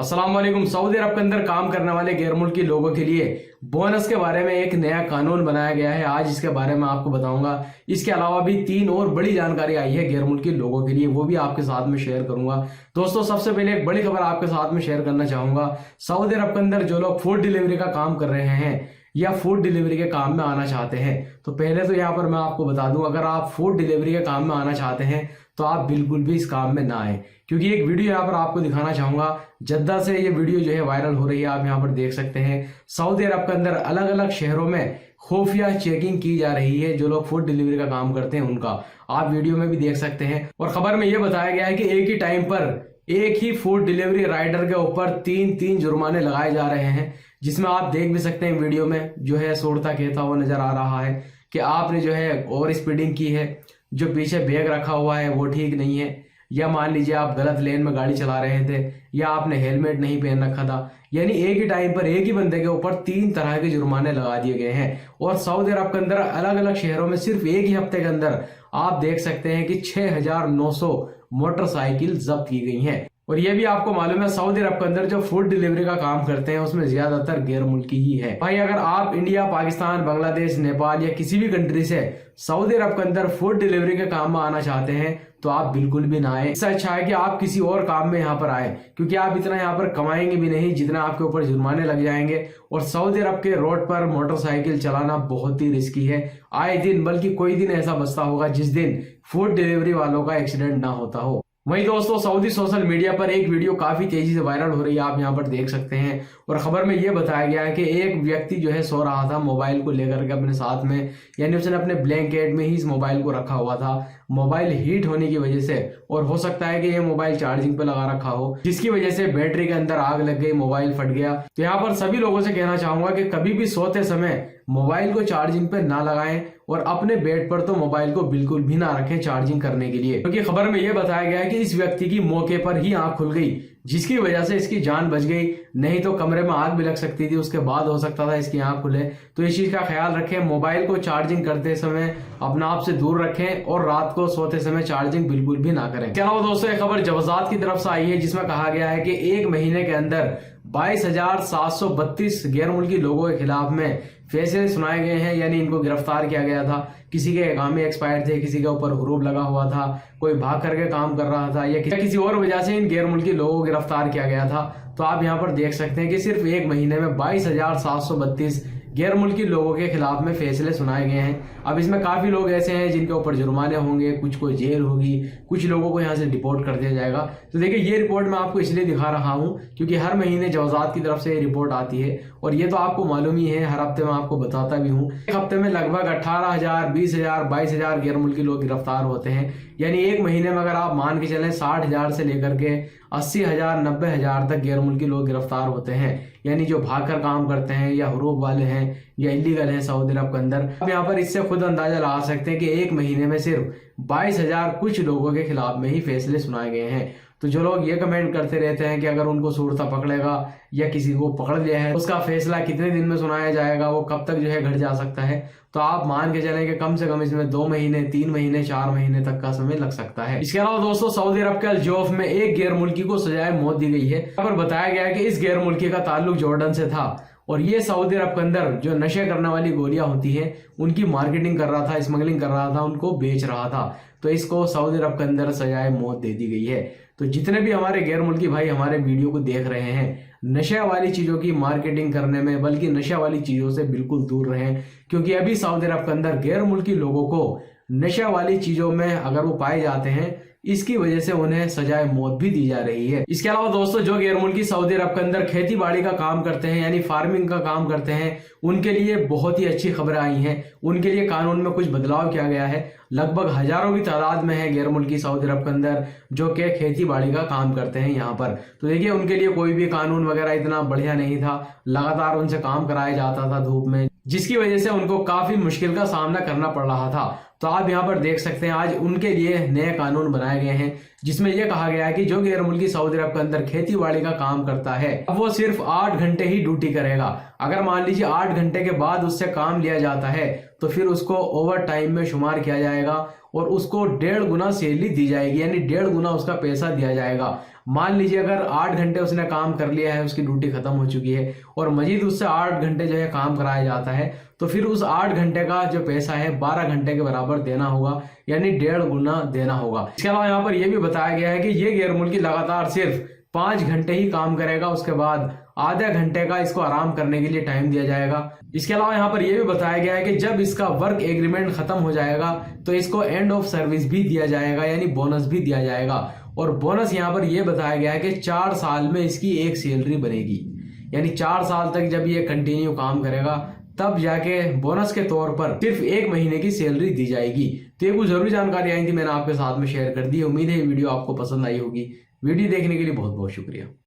अस्सलाम वालेकुम। सऊदी अरब के अंदर काम करने वाले गैर मुल्की लोगों के लिए बोनस के बारे में एक नया कानून बनाया गया है। आज इसके बारे में आपको बताऊंगा। इसके अलावा भी 3 और बड़ी जानकारी आई है गैर मुल्की लोगों के लिए, वो भी आपके साथ में शेयर करूंगा। दोस्तों, सबसे पहले एक बड़ी खबर आपके साथ में शेयर करना चाहूंगा। सऊदी अरब के अंदर जो लोग फूड डिलीवरी का काम कर रहे हैं या फूड डिलीवरी के काम में आना चाहते हैं, तो पहले तो यहाँ पर मैं आपको बता दूं, अगर आप फूड डिलीवरी के काम में आना चाहते हैं तो आप बिल्कुल भी इस काम में ना आए, क्योंकि एक वीडियो यहाँ पर आपको दिखाना चाहूंगा। जद्दा से ये वीडियो जो है वायरल हो रही है, आप यहाँ पर देख सकते हैं। सऊदी अरब के अंदर अलग अलग शहरों में खुफिया चेकिंग की जा रही है जो लोग फूड डिलीवरी का काम करते हैं उनका, आप वीडियो में भी देख सकते हैं। और खबर में यह बताया गया है कि एक ही टाइम पर एक ही फूड डिलीवरी राइडर के ऊपर 3 जुर्माने लगाए जा रहे हैं, जिसमें आप देख भी सकते हैं वीडियो में जो है सोड़ता कहता हुआ नजर आ रहा है कि आपने जो है ओवर स्पीडिंग की है, जो पीछे बैग रखा हुआ है वो ठीक नहीं है, या मान लीजिए आप गलत लेन में गाड़ी चला रहे थे, या आपने हेलमेट नहीं पहन रखा था। यानी एक ही टाइम पर एक ही बंदे के ऊपर 3 तरह के जुर्माने लगा दिए गए हैं। और सऊदी अरब के अंदर अलग अलग शहरों में सिर्फ एक ही हफ्ते के अंदर आप देख सकते हैं कि 6900 मोटरसाइकिल जब्त की गई हैं। और ये भी आपको मालूम है सऊदी अरब के अंदर जो फूड डिलीवरी का काम करते हैं उसमें ज्यादातर गैर मुल्की ही है। भाई, अगर आप इंडिया, पाकिस्तान, बांग्लादेश, नेपाल या किसी भी कंट्री से सऊदी अरब के अंदर फूड डिलीवरी के काम में आना चाहते हैं तो आप बिल्कुल भी ना आए। इससे अच्छा है कि आप किसी और काम में यहाँ पर आए, क्योंकि आप इतना यहाँ पर कमाएंगे भी नहीं जितना आपके ऊपर जुर्माने लग जाएंगे। और सऊदी अरब के रोड पर मोटरसाइकिल चलाना बहुत ही रिस्की है। आए दिन, बल्कि कोई दिन ऐसा बचता होगा जिस दिन फूड डिलीवरी वालों का एक्सीडेंट ना होता हो। वहीं दोस्तों, सऊदी सोशल मीडिया पर एक वीडियो काफी तेजी से वायरल हो रही है, आप यहां पर देख सकते हैं। और खबर में यह बताया गया है कि एक व्यक्ति जो है सो रहा था मोबाइल को लेकर के अपने साथ में, यानी उसने अपने ब्लैंकेट में ही इस मोबाइल को रखा हुआ था। मोबाइल हीट होने की वजह से, और हो सकता है कि यह मोबाइल चार्जिंग पे लगा रखा हो, जिसकी वजह से बैटरी के अंदर आग लग गई, मोबाइल फट गया। तो यहाँ पर सभी लोगों से कहना चाहूंगा कि कभी भी सोते समय मोबाइल को चार्जिंग पे ना लगाएं, और अपने बेड पर तो मोबाइल को बिल्कुल भी ना रखें चार्जिंग करने के लिए, क्योंकि खबर में यह बताया गया है कि इस व्यक्ति की मौके पर ही आंख खुल गई, जिसकी वजह से इसकी जान बच गई। नहीं तो कमरे में आग भी लग सकती थी, उसके बाद हो सकता था इसकी आंख खुले। तो इस चीज का ख्याल रखें, मोबाइल को चार्जिंग करते समय अपना आप से दूर रखें, और रात को सोते समय चार्जिंग बिल्कुल भी ना करें। क्या हो दोस्तों, एक खबर जवाजात की तरफ से आई है जिसमें कहा गया है कि एक महीने के अंदर 22,732 गैर मुल्की लोगों के खिलाफ में फैसले सुनाए गए हैं, यानी इनको गिरफ्तार किया गया था। किसी के इकामे एक्सपायर थे, किसी के ऊपर हुरूब लगा हुआ था, कोई भाग करके काम कर रहा था, या किसी और वजह से इन गैर मुल्की लोगों को गिरफ्तार किया गया था। तो आप यहाँ पर देख सकते हैं कि सिर्फ एक महीने में 22,732 गैर मुल्की लोगों के खिलाफ में फैसले सुनाए गए हैं। अब इसमें काफी लोग ऐसे हैं जिनके ऊपर जुर्माने होंगे, कुछ को जेल होगी, कुछ लोगों को यहाँ से डिपोर्ट कर दिया जाएगा। तो देखिए, ये रिपोर्ट मैं आपको इसलिए दिखा रहा हूँ क्योंकि हर महीने जवाजात की तरफ से ये रिपोर्ट आती है, और ये तो आपको मालूम ही है, हर हफ्ते मैं आपको बताता भी हूँ। एक हफ्ते में लगभग 18,000, 20,000, 22,000 गैर मुल्की लोग गिरफ्तार होते हैं। यानी एक महीने में अगर आप मान के चलें 60,000 से लेकर के 80,000, 90,000 तक गैर मुल्की लोग गिरफ्तार होते हैं, यानी जो भागकर काम करते हैं, या हुरूब वाले हैं, या इलीगल हैं सऊदी अरब के अंदर। अब यहाँ पर इससे खुद अंदाजा लगा सकते हैं कि एक महीने में सिर्फ 22,000 कुछ लोगों के खिलाफ में ही फैसले सुनाए गए हैं। तो जो लोग ये कमेंट करते रहते हैं कि अगर उनको सूरता पकड़ेगा या किसी को पकड़ लिया है, उसका फैसला कितने दिन में सुनाया जाएगा, वो कब तक जो है घट जा सकता है, तो आप मान के चलें कि कम से कम इसमें 2 महीने, 3 महीने, 4 महीने तक का समय लग सकता है। इसके अलावा दोस्तों, सऊदी अरब के अल जौफ में एक गैर मुल्की को सजाए मौत दी गई है। यहाँ पर बताया गया है कि इस गैर मुल्की का ताल्लुक जॉर्डन से था, और ये सऊदी अरब के अंदर जो नशे करने वाली गोलियां होती हैं उनकी मार्केटिंग कर रहा था, स्मगलिंग कर रहा था, उनको बेच रहा था। तो इसको सऊदी अरब के अंदर सजाए मौत दे दी गई है। तो जितने भी हमारे गैर मुल्की भाई हमारे वीडियो को देख रहे हैं, नशा वाली चीजों की मार्केटिंग करने में, बल्कि नशा वाली चीजों से बिल्कुल दूर रहें, क्योंकि अभी सऊदी अरब के अंदर गैर मुल्की लोगों को नशा वाली चीजों में अगर वो पाए जाते हैं, इसकी वजह से उन्हें सजाए मौत भी दी जा रही है। इसके अलावा दोस्तों, जो गैर मुल्की सऊदी अरब के अंदर खेती बाड़ी का काम करते हैं, यानी फार्मिंग का काम करते हैं, उनके लिए बहुत ही अच्छी खबरें आई हैं। उनके लिए कानून में कुछ बदलाव किया गया है। लगभग हजारों की तादाद में है गैर मुल्की सऊदी अरब के अंदर जो कि खेती बाड़ी का काम करते हैं यहाँ पर। तो देखिए, उनके लिए कोई भी कानून वगैरह इतना बढ़िया नहीं था, लगातार उनसे काम कराया जाता था धूप में, जिसकी वजह से उनको काफी मुश्किल का सामना करना पड़ रहा था। तो आप यहाँ पर देख सकते हैं आज उनके लिए नए कानून बनाए गए हैं, जिसमें यह कहा गया है कि जो गैर मुल्की सऊदी अरब के अंदर खेती बाड़ी का काम करता है, अब वो सिर्फ 8 घंटे ही ड्यूटी करेगा। अगर मान लीजिए 8 घंटे के बाद उससे काम लिया जाता है तो फिर उसको ओवर टाइम में शुमार किया जाएगा, और उसको 1.5 गुना सैलरी दी जाएगी, यानी 1.5 गुना उसका पैसा दिया जाएगा। मान लीजिए अगर 8 घंटे उसने काम कर लिया है, उसकी ड्यूटी खत्म हो चुकी है और मजीद उससे 8 घंटे जो है काम कराया जाता है, तो फिर उस 8 घंटे का जो पैसा है 12 घंटे के बराबर देना होगा, यानी 1.5 गुना देना होगा। इसके अलावा यहाँ पर यह भी बताया गया है कि ये गैर मुल्की लगातार सिर्फ 5 घंटे ही काम करेगा, उसके बाद आधे घंटे का इसको आराम करने के लिए टाइम दिया जाएगा। इसके अलावा यहाँ पर यह भी बताया गया है कि जब इसका वर्क एग्रीमेंट खत्म हो जाएगा तो इसको एंड ऑफ सर्विस भी दिया जाएगा, यानी बोनस भी दिया जाएगा। और बोनस यहाँ पर यह बताया गया है कि 4 साल में इसकी एक सैलरी बनेगी, यानी 4 साल तक जब ये कंटिन्यू काम करेगा तब जाके बोनस के तौर पर सिर्फ 1 महीने की सैलरी दी जाएगी। तो ये कुछ जरूरी जानकारी आई थी, मैंने आपके साथ में शेयर कर दी। उम्मीद है ये वीडियो आपको पसंद आई होगी। वीडियो देखने के लिए बहुत बहुत शुक्रिया।